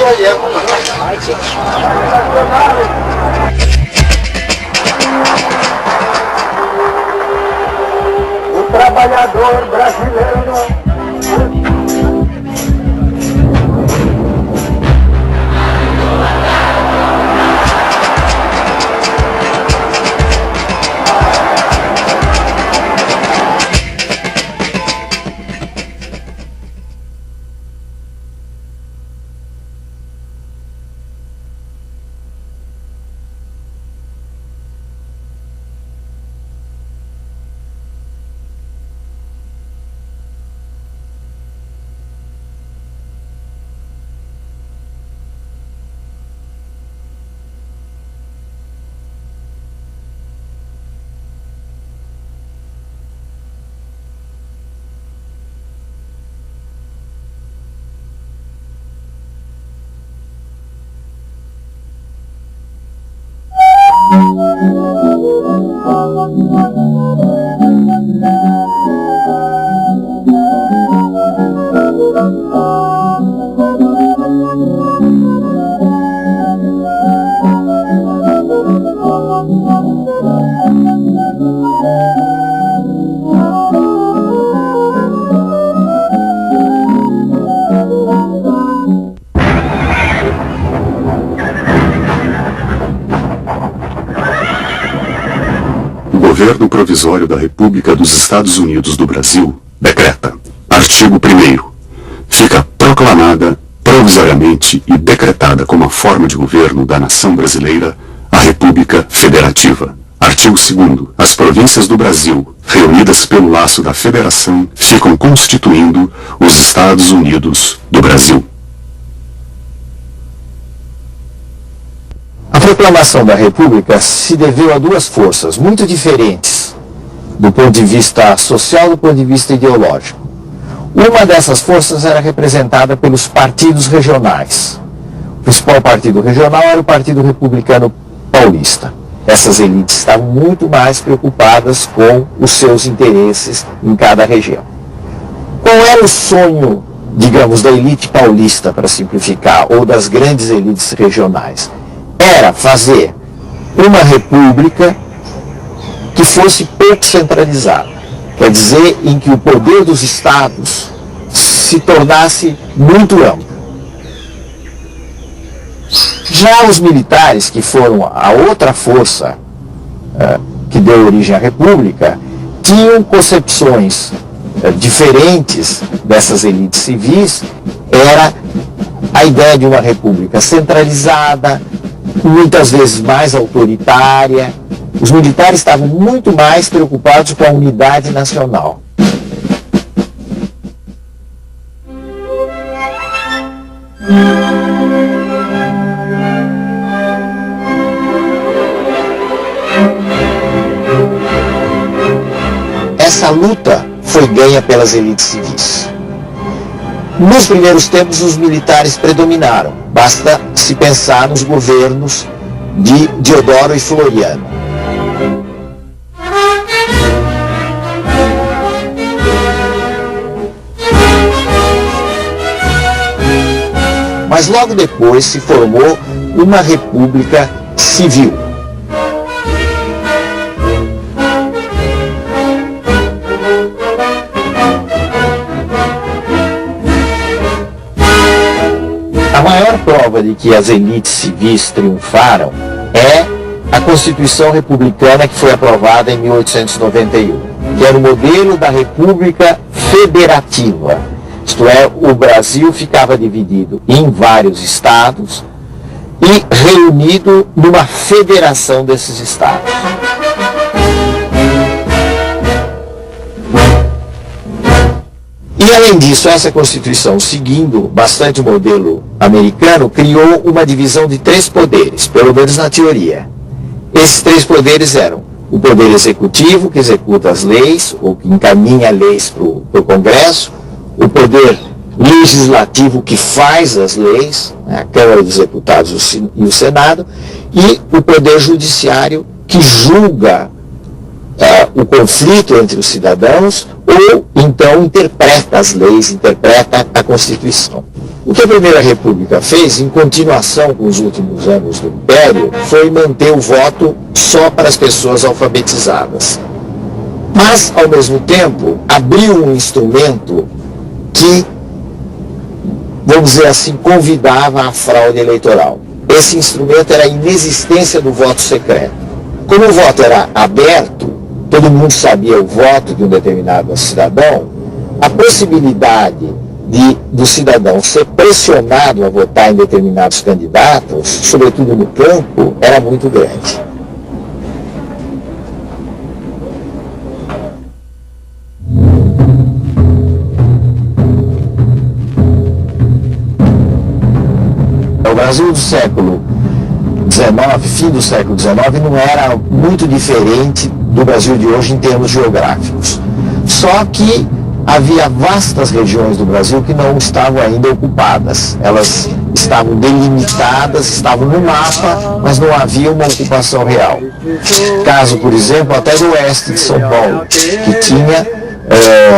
O trabalhador brasileiro. O Governo Provisório da República dos Estados Unidos do Brasil decreta. Artigo 1º. Fica proclamada, provisoriamente e decretada como a forma de governo da nação brasileira a República Federativa. Artigo 2º. As províncias do Brasil, reunidas pelo laço da Federação, ficam constituindo os Estados Unidos do Brasil. A proclamação da República se deveu a duas forças muito diferentes do ponto de vista social e do ponto de vista ideológico. Uma dessas forças era representada pelos partidos regionais. O principal partido regional era o Partido Republicano Paulista. Essas elites estavam muito mais preocupadas com os seus interesses em cada região. Qual era o sonho, digamos, da elite paulista, para simplificar, ou das grandes elites regionais? Era fazer uma república que fosse pouco centralizada. Quer dizer, em que o poder dos estados se tornasse muito amplo. Já os militares, que foram a outra força que deu origem à república, tinham concepções diferentes dessas elites civis. Era a ideia de uma república centralizada, muitas vezes mais autoritária. Os militares estavam muito mais preocupados com a unidade nacional. Essa luta foi ganha pelas elites civis. Nos primeiros tempos, os militares predominaram. Basta se pensar nos governos de Deodoro e Floriano. Mas logo depois se formou uma república civil. A maior prova de que as elites civis triunfaram é a Constituição Republicana, que foi aprovada em 1891, que era o modelo da República Federativa. Isto é, o Brasil ficava dividido em vários estados e reunido numa federação desses estados. E além disso, essa Constituição, seguindo bastante o modelo americano, criou uma divisão de 3 poderes, pelo menos na teoria. Esses 3 poderes eram o poder executivo, que executa as leis, ou que encaminha leis para o Congresso, o poder legislativo, que faz as leis, né, a Câmara dos Deputados e o Senado, e o poder judiciário, que julga o conflito entre os cidadãos, ou então interpreta as leis, interpreta a Constituição. O que a Primeira República fez, em continuação com os últimos anos do Império, foi manter o voto só para as pessoas alfabetizadas. Mas, ao mesmo tempo, abriu um instrumento que, vamos dizer assim, convidava à fraude eleitoral. Esse instrumento era a inexistência do voto secreto. Como o voto era aberto, todo mundo sabia o voto de um determinado cidadão, a possibilidade do cidadão ser pressionado a votar em determinados candidatos, sobretudo no campo, era muito grande. O Brasil do século XIX, fim do século XIX, não era muito diferente do Brasil de hoje em termos geográficos. Só que havia vastas regiões do Brasil que não estavam ainda ocupadas. Elas estavam delimitadas, estavam no mapa, mas não havia uma ocupação real. Caso, por exemplo, até do oeste de São Paulo, que tinha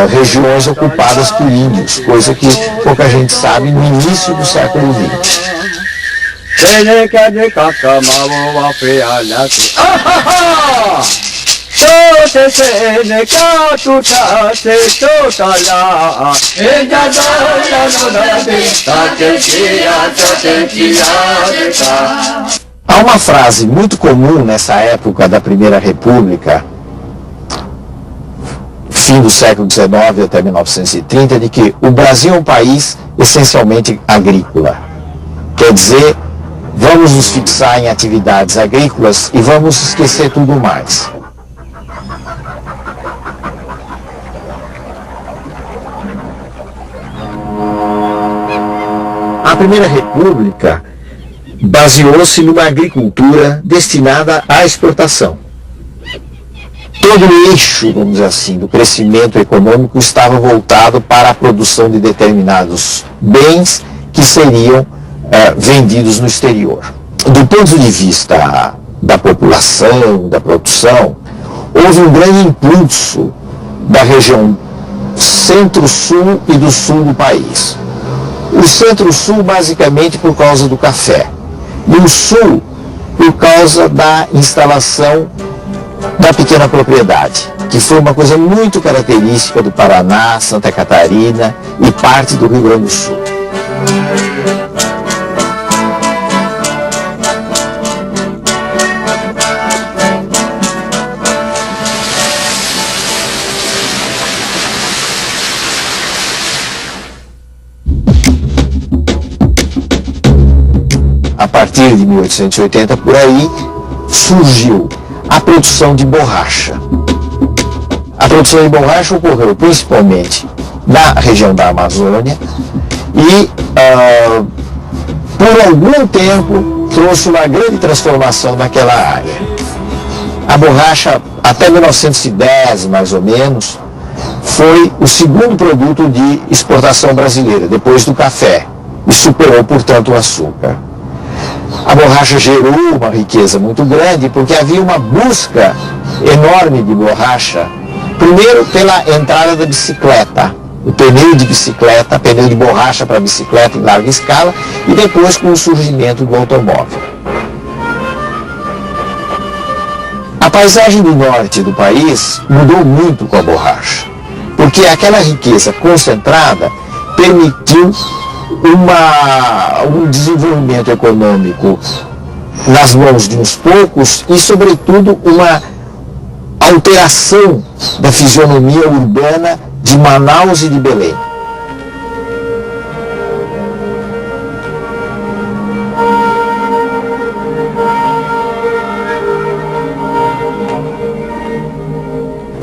regiões ocupadas por índios, coisa que pouca gente sabe no início do século XX. Há uma frase muito comum nessa época da Primeira República, fim do século XIX até 1930, de que o Brasil é um país essencialmente agrícola. Quer dizer, vamos nos fixar em atividades agrícolas e vamos esquecer tudo mais. A Primeira República baseou-se numa agricultura destinada à exportação. Todo o eixo, vamos dizer assim, do crescimento econômico estava voltado para a produção de determinados bens que seriam vendidos no exterior. Do ponto de vista da população, da produção, houve um grande impulso da região centro-sul e do sul do país. O centro-sul basicamente por causa do café e o sul por causa da instalação da pequena propriedade, que foi uma coisa muito característica do Paraná, Santa Catarina e parte do Rio Grande do Sul. A partir de 1880, por aí, surgiu a produção de borracha. A produção de borracha ocorreu principalmente na região da Amazônia e, por algum tempo, trouxe uma grande transformação naquela área. A borracha, até 1910, mais ou menos, foi o segundo produto de exportação brasileira, depois do café, e superou, portanto, o açúcar. A borracha gerou uma riqueza muito grande porque havia uma busca enorme de borracha, primeiro pela entrada da bicicleta, o pneu de bicicleta, pneu de borracha para bicicleta em larga escala, e depois com o surgimento do automóvel. A paisagem do norte do país mudou muito com a borracha, porque aquela riqueza concentrada permitiu um desenvolvimento econômico nas mãos de uns poucos e, sobretudo, uma alteração da fisionomia urbana de Manaus e de Belém.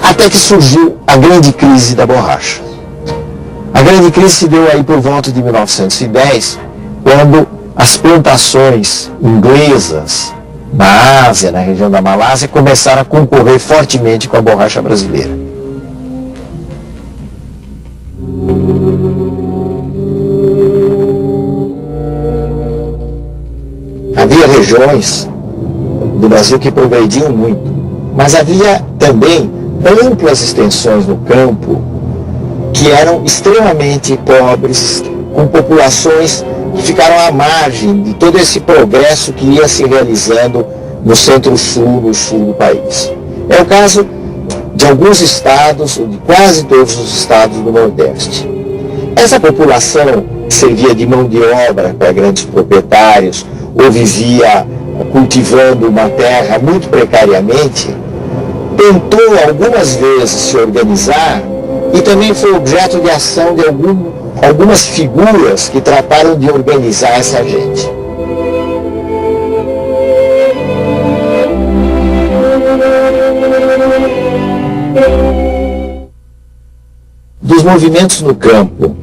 Até que surgiu a grande crise da borracha. A grande crise se deu aí por volta de 1910, quando as plantações inglesas na Ásia, na região da Malásia, começaram a concorrer fortemente com a borracha brasileira. Havia regiões do Brasil que progrediam muito, mas havia também amplas extensões no campo que eram extremamente pobres, com populações que ficaram à margem de todo esse progresso que ia se realizando no centro-sul, no sul do país. É o caso de alguns estados, ou de quase todos os estados do Nordeste. Essa população servia de mão de obra para grandes proprietários, ou vivia cultivando uma terra muito precariamente, tentou algumas vezes se organizar e também foi objeto de ação de algumas figuras que trataram de organizar essa gente. Dos movimentos no campo,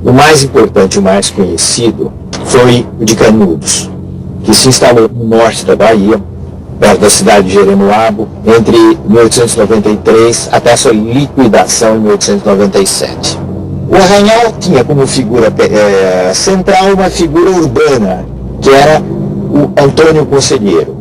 o mais importante, o mais conhecido, foi o de Canudos, que se instalou no norte da Bahia, perto da cidade de Jeremoabo, entre 1893 até a sua liquidação em 1897. O Arranhal tinha como figura central uma figura urbana, que era o Antônio Conselheiro,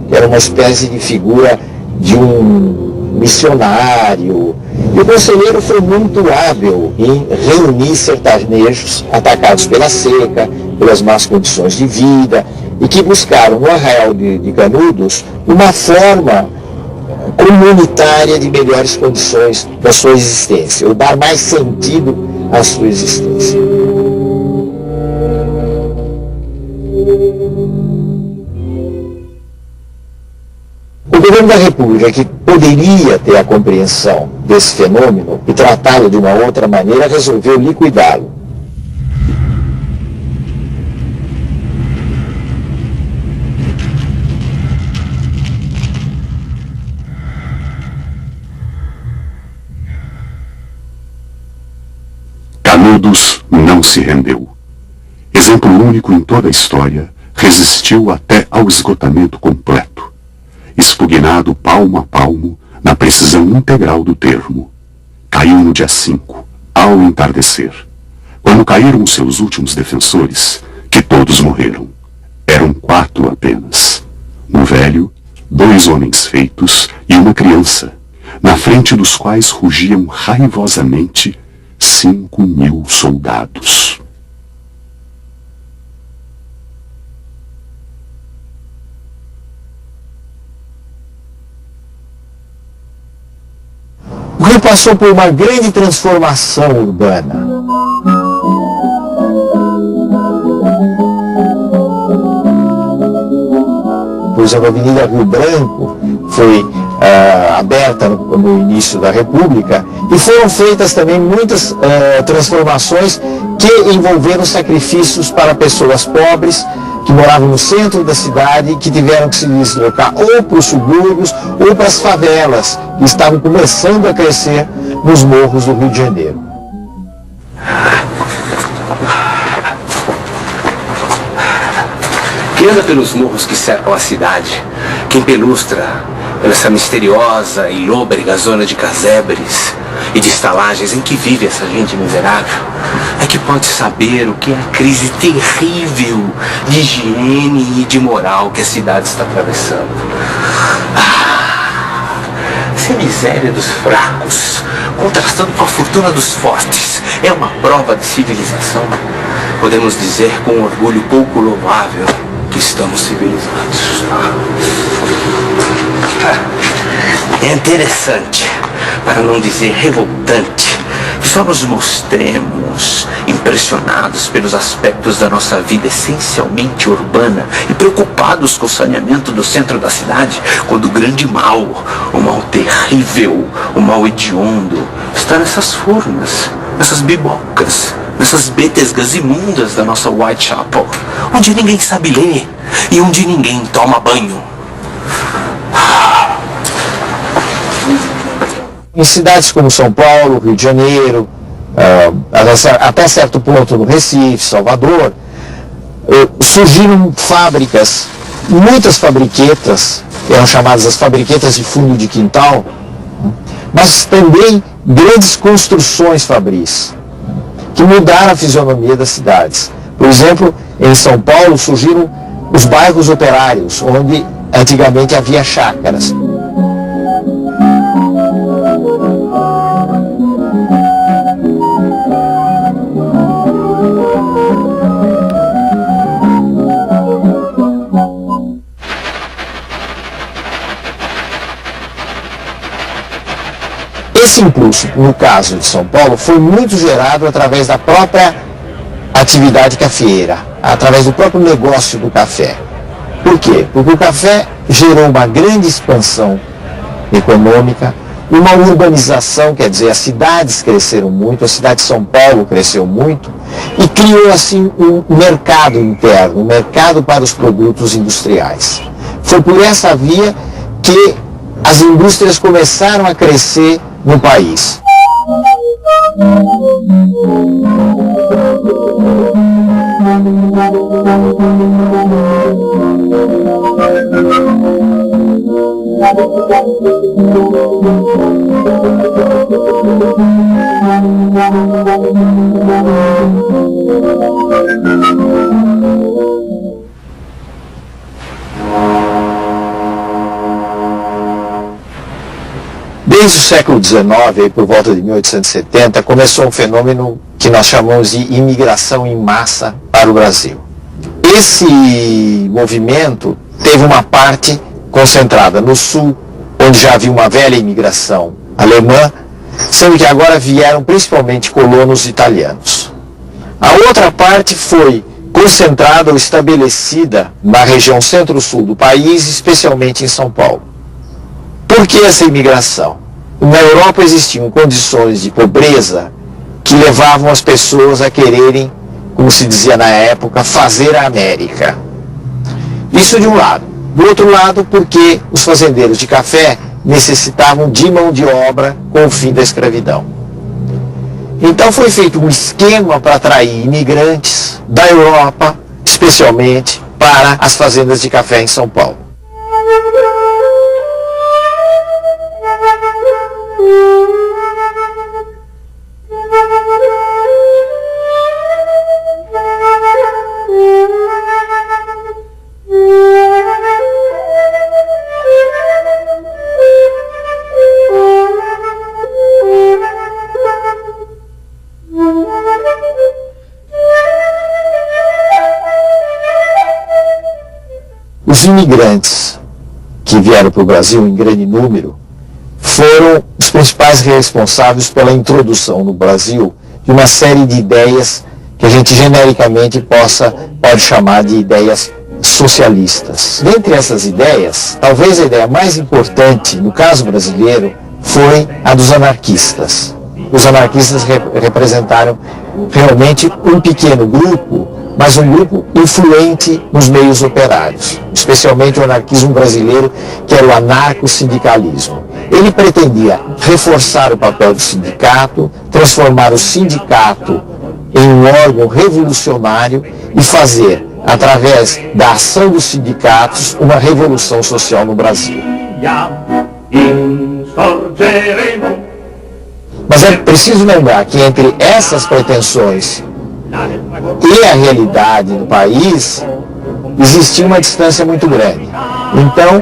que era uma espécie de figura de um missionário. E o conselheiro foi muito hábil em reunir sertanejos atacados pela seca, pelas más condições de vida, e que buscaram no Arraial de Canudos uma forma comunitária de melhores condições da sua existência, ou dar mais sentido à sua existência. O governo da República, que poderia ter a compreensão desse fenômeno e tratá-lo de uma outra maneira, resolveu liquidá-lo. Canudos não se rendeu. Exemplo único em toda a história, resistiu até ao esgotamento completo, expugnado palmo a palmo na precisão integral do termo. Caiu no dia 5, ao entardecer, quando caíram os seus últimos defensores, que todos morreram. Eram 4 apenas. Um velho, 2 homens feitos e uma criança, na frente dos quais rugiam raivosamente 5.000 soldados. O Rio passou por uma grande transformação urbana. Por exemplo, a Avenida Rio Branco foi aberta no início da República e foram feitas também muitas transformações que envolveram sacrifícios para pessoas pobres que moravam no centro da cidade e que tiveram que se deslocar ou para os subúrbios ou para as favelas que estavam começando a crescer nos morros do Rio de Janeiro. Quem anda pelos morros que cercam a cidade, quem pelustra essa misteriosa e lôbrega zona de casebres e de estalagens em que vive essa gente miserável, é que pode saber o que é a crise terrível de higiene e de moral que a cidade está atravessando. Se a miséria dos fracos, contrastando com a fortuna dos fortes, é uma prova de civilização, podemos dizer com orgulho pouco louvável que estamos civilizados. É interessante, para não dizer revoltante, que só nos mostremos impressionados pelos aspectos da nossa vida essencialmente urbana e preocupados com o saneamento do centro da cidade, quando o grande mal, o mal terrível, o mal hediondo, está nessas formas, nessas bibocas, nessas betesgas imundas da nossa Whitechapel, onde ninguém sabe ler e onde ninguém toma banho. Em cidades como São Paulo, Rio de Janeiro, até certo ponto no Recife, Salvador, surgiram fábricas, muitas fabriquetas, eram chamadas as fabriquetas de fundo de quintal, mas também grandes construções fabris, que mudaram a fisionomia das cidades. Por exemplo, em São Paulo surgiram os bairros operários, onde antigamente havia chácaras. Esse impulso, no caso de São Paulo, foi muito gerado através da própria atividade cafeeira, através do próprio negócio do café. Por quê? Porque o café gerou uma grande expansão econômica, uma urbanização, quer dizer, as cidades cresceram muito, a cidade de São Paulo cresceu muito e criou assim um mercado interno, um mercado para os produtos industriais. Foi por essa via que as indústrias começaram a crescer no país. Desde o século XIX, aí por volta de 1870, começou um fenômeno que nós chamamos de imigração em massa para o Brasil. Esse movimento teve uma parte concentrada no sul, onde já havia uma velha imigração alemã, sendo que agora vieram principalmente colonos italianos. A outra parte foi concentrada ou estabelecida na região centro-sul do país, especialmente em São Paulo. Por que essa imigração? Na Europa existiam condições de pobreza que levavam as pessoas a quererem, como se dizia na época, fazer a América. Isso de um lado. Do outro lado, porque os fazendeiros de café necessitavam de mão de obra com o fim da escravidão. Então foi feito um esquema para atrair imigrantes da Europa, especialmente para as fazendas de café em São Paulo. Os imigrantes que vieram para o Brasil em grande número foram os principais responsáveis pela introdução no Brasil de uma série de ideias que a gente genericamente pode chamar de ideias socialistas. Dentre essas ideias, talvez a ideia mais importante, no caso brasileiro, foi a dos anarquistas. Os anarquistas representaram realmente um pequeno grupo, mas um grupo influente nos meios operários, especialmente o anarquismo brasileiro, que era o anarco-sindicalismo. Ele pretendia reforçar o papel do sindicato, transformar o sindicato em um órgão revolucionário e fazer, através da ação dos sindicatos, uma revolução social no Brasil. Mas é preciso lembrar que entre essas pretensões e a realidade do país existia uma distância muito grande. Então,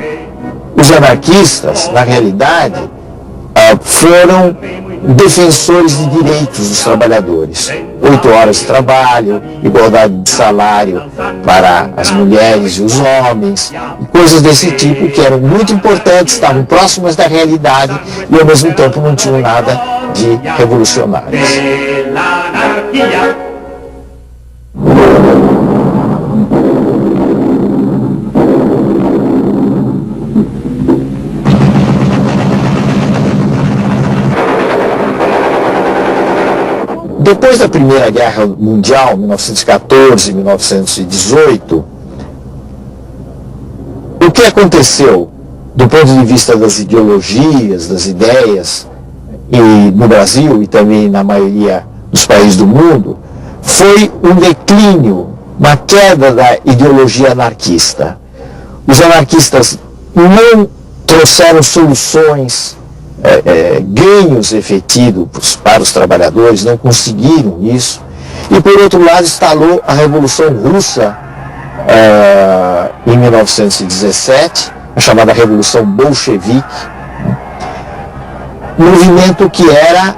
os anarquistas, na realidade, foram defensores de direitos dos trabalhadores. 8 horas de trabalho, igualdade de salário para as mulheres e os homens, e coisas desse tipo que eram muito importantes, estavam próximas da realidade e ao mesmo tempo não tinham nada de revolucionários. Depois da Primeira Guerra Mundial, 1914 e 1918, o que aconteceu do ponto de vista das ideologias, das ideias, e no Brasil e também na maioria dos países do mundo, foi um declínio, uma queda da ideologia anarquista. Os anarquistas não trouxeram soluções, ganhos efetivos para os trabalhadores, não conseguiram isso. E por outro lado instalou a Revolução Russa em 1917, a chamada Revolução Bolchevique, movimento que era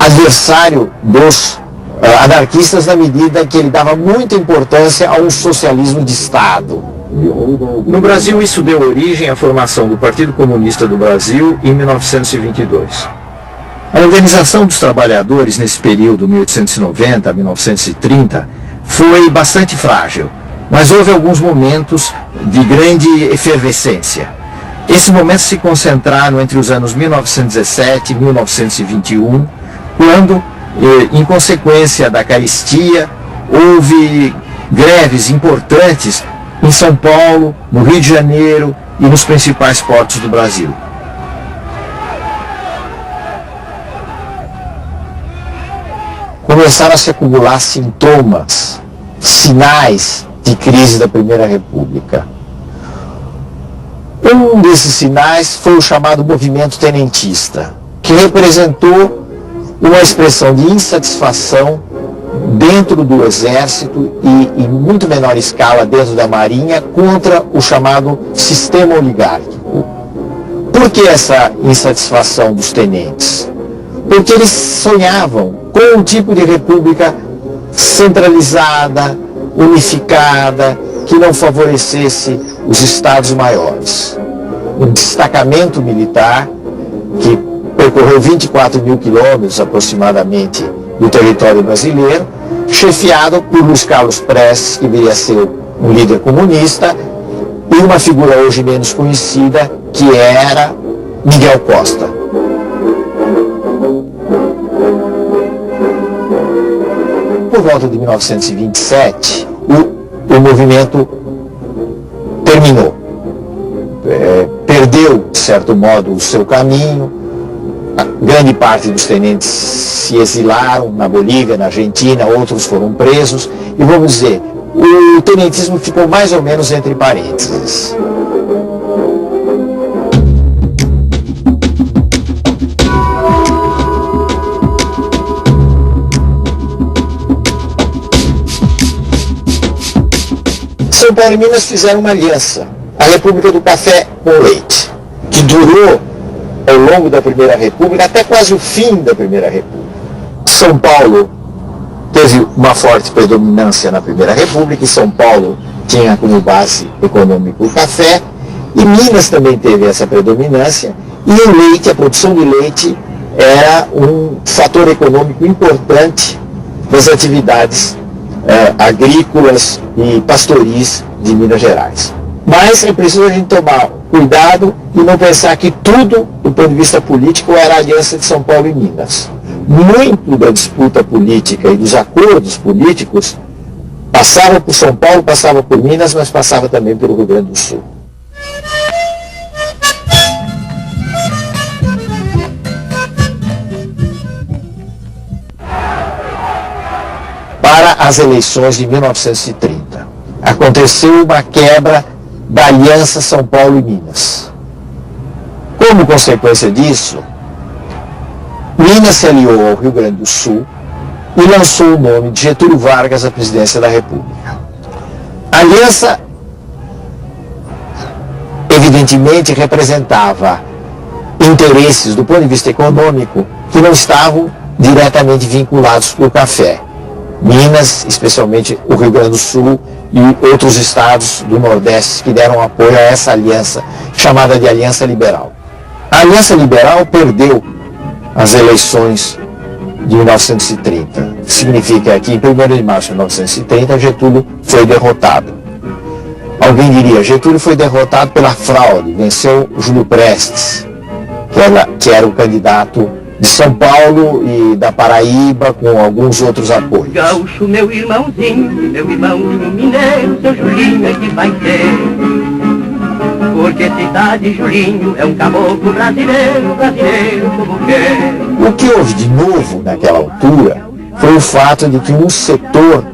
adversário dos anarquistas na medida que ele dava muita importância a um socialismo de Estado. No Brasil, isso deu origem à formação do Partido Comunista do Brasil em 1922. A organização dos trabalhadores nesse período, 1890 a 1930, foi bastante frágil, mas houve alguns momentos de grande efervescência. Esses momentos se concentraram entre os anos 1917 e 1921, quando, em consequência da carestia, houve greves importantes em São Paulo, no Rio de Janeiro e nos principais portos do Brasil. Começaram a se acumular sintomas, sinais de crise da Primeira República. Um desses sinais foi o chamado movimento tenentista, que representou uma expressão de insatisfação dentro do Exército e, em muito menor escala, dentro da Marinha, contra o chamado sistema oligárquico. Por que essa insatisfação dos tenentes? Porque eles sonhavam com um tipo de república centralizada, unificada, que não favorecesse os estados maiores. Um destacamento militar que percorreu 24 mil quilômetros aproximadamente do território brasileiro, chefiado por Luiz Carlos Prestes, que viria a ser um líder comunista, e uma figura hoje menos conhecida, que era Miguel Costa. Por volta de 1927, o movimento terminou. Perdeu, de certo modo, o seu caminho. A grande parte dos tenentes se exilaram na Bolívia, na Argentina, outros foram presos. E vamos dizer, o tenentismo ficou mais ou menos entre parênteses. São Paulo e Minas fizeram uma aliança, a República do Café com Leite, que durou ao longo da Primeira República até quase o fim da Primeira República. São Paulo teve uma forte predominância na Primeira República, e São Paulo tinha como base econômica o café, e Minas também teve essa predominância, e o leite, a produção de leite, era um fator econômico importante das atividades agrícolas e pastoris de Minas Gerais. Mas é preciso a gente tomar cuidado e não pensar que tudo, do ponto de vista político, era a aliança de São Paulo e Minas. Muito da disputa política e dos acordos políticos passava por São Paulo, passava por Minas, mas passava também pelo Rio Grande do Sul. Para as eleições de 1930, aconteceu uma quebra da aliança São Paulo e Minas. Como consequência disso, Minas se aliou ao Rio Grande do Sul e lançou o nome de Getúlio Vargas à presidência da República. A aliança, evidentemente, representava interesses do ponto de vista econômico que não estavam diretamente vinculados com o café. Minas, especialmente o Rio Grande do Sul e outros estados do Nordeste que deram apoio a essa aliança, chamada de Aliança Liberal. A Aliança Liberal perdeu as eleições de 1930. Significa que em 1º de março de 1930 Getúlio foi derrotado. Alguém diria, Getúlio foi derrotado pela fraude, venceu Júlio Prestes, que era o candidato de São Paulo e da Paraíba, com alguns outros apoios. Gaúcho, meu irmãozinho mineiro, seu Julinho é que vai ter. Porque cidade Julinho é um caboclo brasileiro, brasileiro como quer. O que houve de novo naquela altura foi o fato de que um setor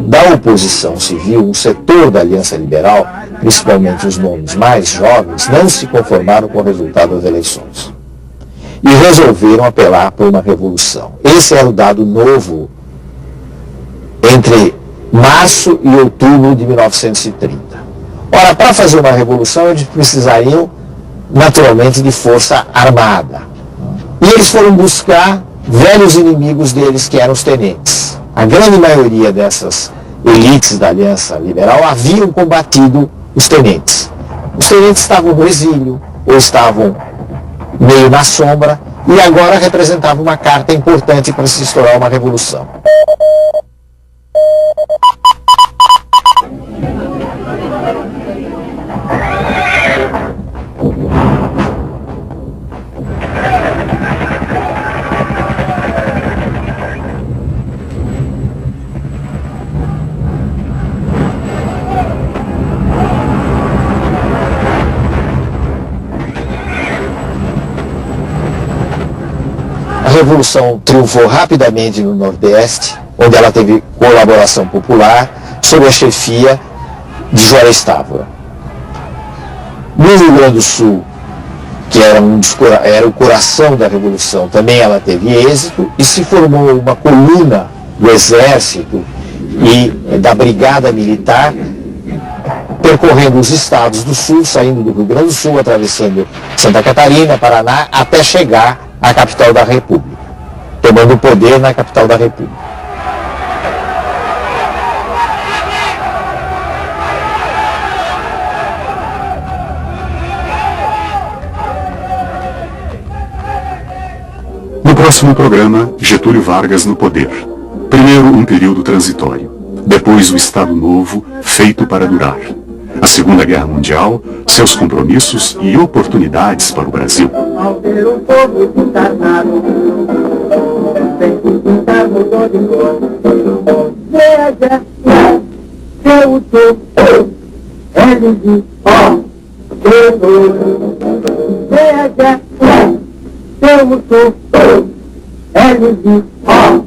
da oposição civil, um setor da Aliança Liberal, principalmente os nomes mais jovens, não se conformaram com o resultado das eleições. E resolveram apelar por uma revolução. Esse era o dado novo entre março e outubro de 1930. Ora, para fazer uma revolução, eles precisariam, naturalmente, de força armada. E eles foram buscar velhos inimigos deles, que eram os tenentes. A grande maioria dessas elites da Aliança Liberal haviam combatido os tenentes. Os tenentes estavam no exílio, ou estavam meio na sombra, e agora representava uma carta importante para se estourar uma revolução. A Revolução triunfou rapidamente no Nordeste, onde ela teve colaboração popular, sob a chefia de Juarez Távora. No Rio Grande do Sul, que era o coração da Revolução, também ela teve êxito e se formou uma coluna do Exército e da Brigada Militar, percorrendo os estados do Sul, saindo do Rio Grande do Sul, atravessando Santa Catarina, Paraná, até chegar à capital da República, tomando o poder na capital da República. No próximo programa, Getúlio Vargas no poder. Primeiro um período transitório, depois o Estado Novo, feito para durar. A Segunda Guerra Mundial, seus compromissos e oportunidades para o Brasil. Ao ver o povo desencarnado, sem se pintar mudou de cor. Veja, seu tu, L-I-O, veja, seu tu, L-I-O,